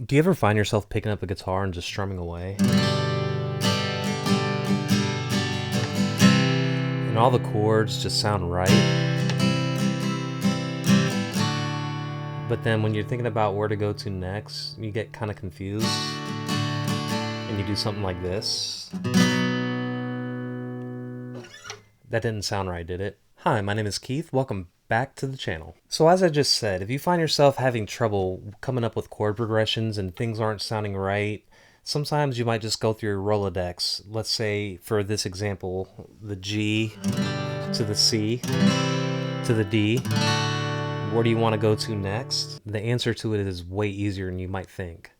Do you ever find yourself picking up a guitar and just strumming away? And all the chords just sound right, but then when you're thinking about where to go to next, you get kind of confused and you do something like this. That didn't sound right, did it? Hi, my name is Keith. Welcome back to the channel. So as I just said, if you find yourself having trouble coming up with chord progressions and things aren't sounding right, sometimes you might just go through your Rolodex. Let's say, for this example, the G to the C to the D. Where do you want to go to next? The answer to it is way easier than you might think.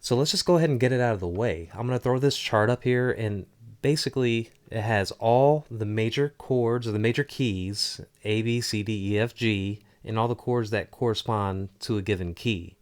So let's just go ahead and get it out of the way. I'm going to throw this chart up here, and basically it has all the major chords or the major keys, A, B, C, D, E, F, G, and all the chords that correspond to a given key.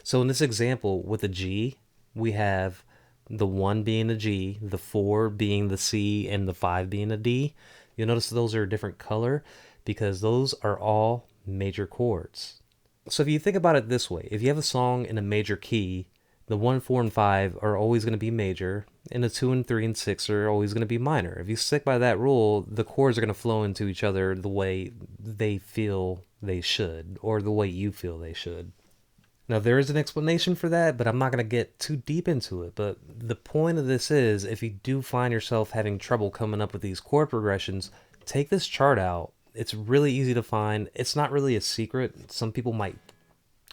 So in this example with the G, we have the 1 being a G, the 4 being the C, and the 5 being a D. You'll notice those are a different color because those are all major chords. So if you think about it this way, if you have a song in a major key, the 1, 4, and 5 are always going to be major, and the 2 and 3 and 6 are always going to be minor. If you stick by that rule, the chords are going to flow into each other the way they feel they should, or the way you feel they should. Now, there is an explanation for that, but I'm not going to get too deep into it. But the point of this is, if you do find yourself having trouble coming up with these chord progressions, take this chart out. It's really easy to find. It's not really a secret. Some people might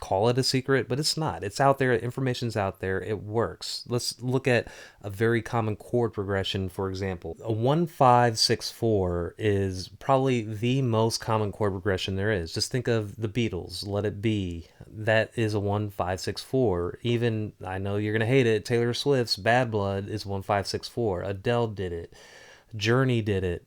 call it a secret, but it's not. It's out there. Information's out there. It works. Let's look at a very common chord progression, for example. A 1, 5, 6, 4 is probably the most common chord progression there is. Just think of the Beatles, Let It Be. That is a 1, 5, 6, 4. Even, I know you're going to hate it, Taylor Swift's Bad Blood is 1, 5, 6, 4. Adele did it. Journey did it.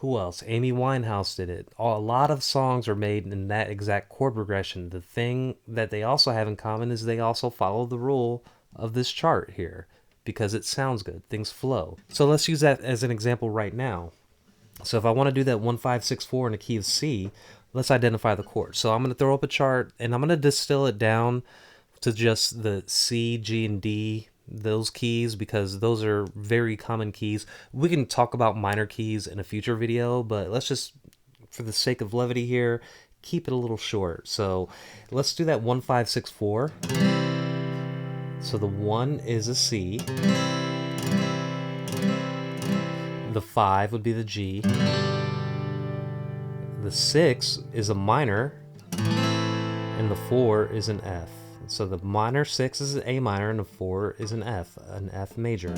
Who else? Amy Winehouse did it. A lot of songs are made in that exact chord progression. The thing that they also have in common is they also follow the rule of this chart here because it sounds good. Things flow. So let's use that as an example right now. So if I want to do that 1, 5, 6, 4 in the key of C, let's identify the chord. So I'm going to throw up a chart and I'm going to distill it down to just the C, G, and D, those keys, because those are very common keys. We can talk about minor keys in a future video, but let's just, for the sake of levity here, keep it a little short. So let's do that 1, 5, 6, 4. So the 1 is a C. The 5 would be the G. The 6 is a minor. And the 4 is an F. So the minor 6 is an A minor and the 4 is an F major.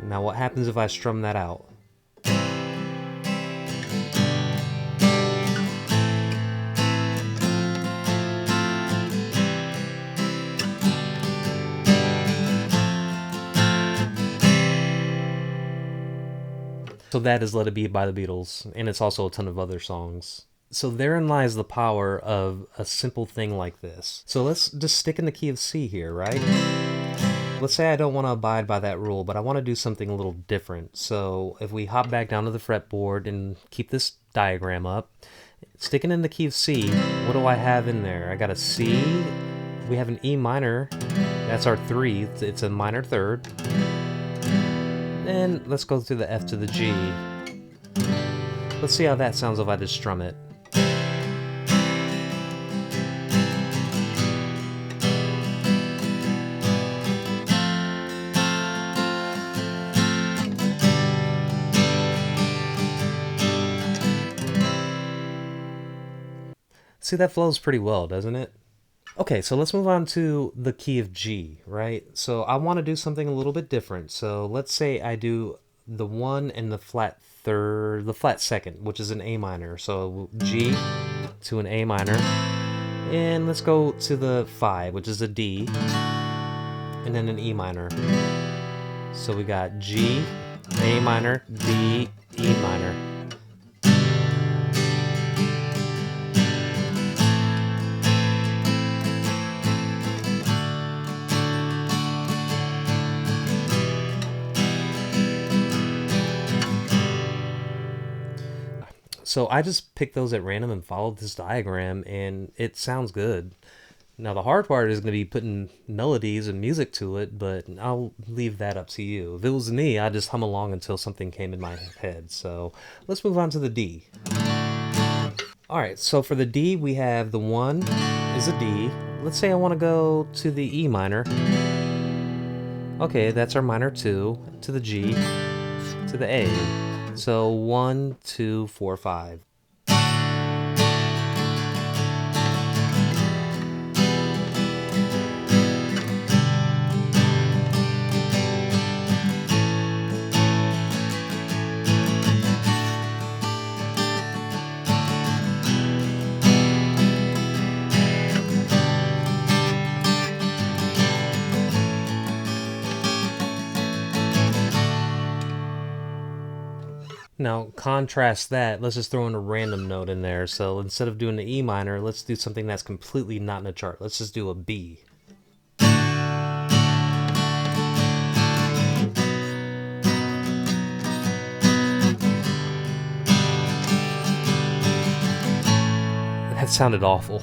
Now what happens if I strum that out? So that is Let It Be by the Beatles, and it's also a ton of other songs. So therein lies the power of a simple thing like this. So let's just stick in the key of C here, right? Let's say I don't want to abide by that rule, but I want to do something a little different. So if we hop back down to the fretboard and keep this diagram up, sticking in the key of C, what do I have in there? I got a C, we have an E minor, that's our 3, it's a minor third. And let's go through the F to the G. Let's see how that sounds if I just strum it. See, that flows pretty well, doesn't it? Okay, so let's move on to the key of G, right? So I want to do something a little bit different. So let's say I do the 1 and the flat third, the flat second, which is an A minor. So G to an A minor. And let's go to the 5, which is a D, and then an E minor. So we got G, A minor, D, E minor. So I just picked those at random and followed this diagram, and it sounds good. Now the hard part is going to be putting melodies and music to it, but I'll leave that up to you. If it was me, I'd just hum along until something came in my head. So let's move on to the D. All right, so for the D, we have the 1 is a D. Let's say I want to go to the E minor. Okay, that's our minor 2, to the G, to the A. So 1, 2, 4, 5. Now, contrast that, let's just throw in a random note in there. So instead of doing the E minor, let's do something that's completely not in a chart. Let's just do a B. That sounded awful.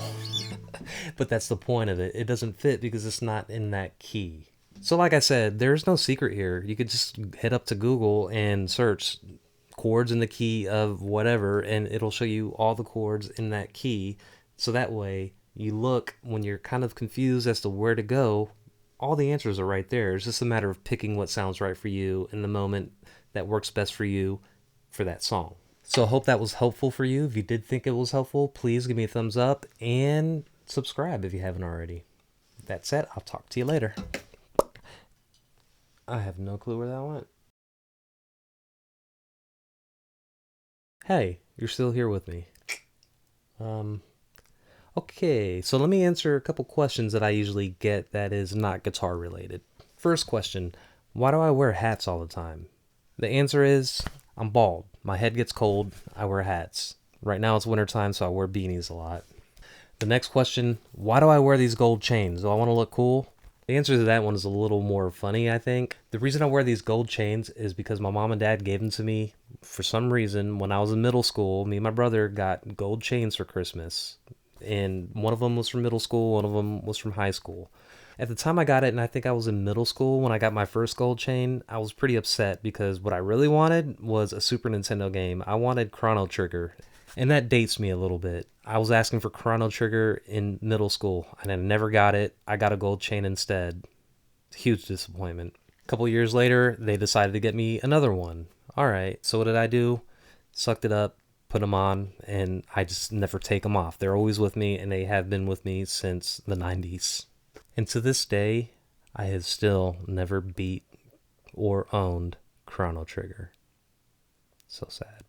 But that's the point of it. It doesn't fit because it's not in that key. So like I said, there's no secret here. You could just head up to Google and search chords in the key of whatever, and it'll show you all the chords in that key. So that way, you look when you're kind of confused as to where to go, all the answers are right there. It's just a matter of picking what sounds right for you in the moment that works best for you for that song. So I hope that was helpful for you. If you did think it was helpful, please give me a thumbs up and subscribe if you haven't already. That said, I'll talk to you later. I have no clue where that went. Hey, you're still here with me. Um, okay, so let me answer a couple questions that I usually get that is not guitar related. First question, why do I wear hats all the time? The answer is, I'm bald. My head gets cold, I wear hats. Right now it's wintertime, so I wear beanies a lot. The next question, why do I wear these gold chains? Do I want to look cool? The answer to that one is a little more funny, I think. The reason I wear these gold chains is because my mom and dad gave them to me for some reason. When I was in middle school, me and my brother got gold chains for Christmas. And one of them was from middle school, one of them was from high school. At the time I got it, and I think I was in middle school when I got my first gold chain, I was pretty upset because what I really wanted was a Super Nintendo game. I wanted Chrono Trigger. And that dates me a little bit. I was asking for Chrono Trigger in middle school, and I never got it. I got a gold chain instead. Huge disappointment. A couple years later, they decided to get me another one. All right, so what did I do? Sucked it up, put them on, and I just never take them off. They're always with me, and they have been with me since the 90s. And to this day, I have still never beat or owned Chrono Trigger. So sad.